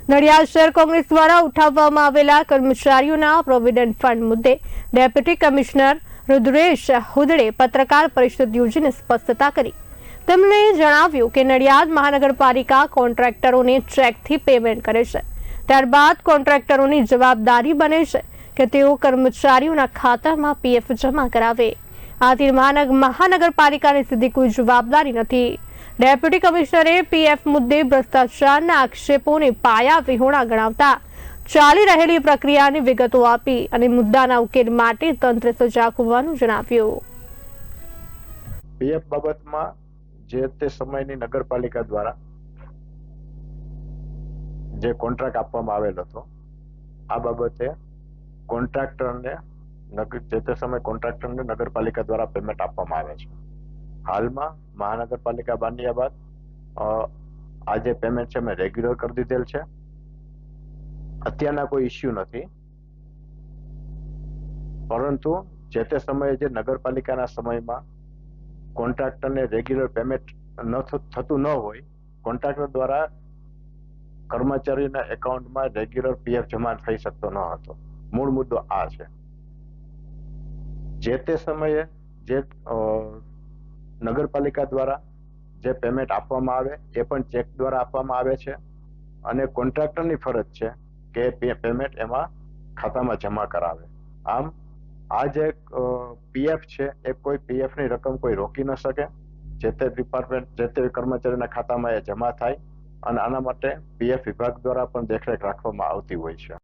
નડિયાદ શહેર કોંગ્રેસ દ્વારા ઉઠાવવામાં આવેલા કર્મચારીઓના પ્રોવિડન્ટ ફંડ મુદ્દે ડેપ્યુટી કમિશનર રુદ્રેશ હુદડે પત્રકાર પરિષદ યોજીને સ્પષ્ટતા કરી. તેમણે જણાવ્યું કે નડિયાદ મહાનગરપાલિકા કોન્ટ્રાક્ટરોને ચેકથી પેમેન્ટ કરે છે, ત્યારબાદ કોન્ટ્રાક્ટરોની જવાબદારી બને છે કે તેઓ કર્મચારીઓના ખાતામાં પીએફ જમા કરાવે. આથી મહાનગરપાલિકાની સીધી કોઈ જવાબદારી નથી. ડેપ્યુટી કમિશનરે પીએફ મુદ્દે ભ્રષ્ટાચારના આક્ષેપોને પાયા વિહોણા ગણાવતા ચાલી રહેલી પ્રક્રિયાની વિગતો આપી અને મુદ્દાના ઉકેલ માટે તંત્ર સજાગ હોવાનું જણાવ્યું. પીએફ બાબતમાં જે તે સમયની નગરપાલિકા દ્વારા જે કોન્ટ્રાક્ટ આપવામાં આવેલ હતો, આ બાબતે કોન્ટ્રાક્ટરને જે તે સમય કોન્ટ્રાક્ટરને નગરપાલિકા દ્વારા પેમેન્ટ આપવામાં આવે છે. હાલમાં મહાનગરપાલિકા બન્યા બાદ આ જે પેમેન્ટ છે મેં રેગ્યુલર કરી દીધેલ છે. અત્યારના કોઈ ઇસ્યુ નથી, પરંતુ જે તે સમયે જે નગરપાલિકાના સમયમાં કોન્ટ્રાક્ટરને રેગ્યુલર પેમેન્ટ થતું ન હોય, કોન્ટ્રાક્ટર દ્વારા કર્મચારીના એકાઉન્ટમાં રેગ્યુલર પીએફ જમા થઈ શકતો ન હતો. મૂળ મુદ્દો આ છે. જે તે સમયે જે નગરપાલિકા દ્વારા જે પેમેન્ટ આપવામાં આવે એ પણ ચેક દ્વારા આપવામાં આવે છે અને કોન્ટ્રાક્ટરની ફરજ છે કે પેમેન્ટ એમાં ખાતામાં જમા કરાવે. આમ આ જે પીએફ છે એ કોઈ પીએફની રકમ કોઈ રોકી ન શકે. જે તે ડિપાર્ટમેન્ટ જે તે કર્મચારીના ખાતામાં એ જમા થાય અને આના માટે પીએફ વિભાગ દ્વારા પણ દેખરેખ રાખવામાં આવતી હોય છે.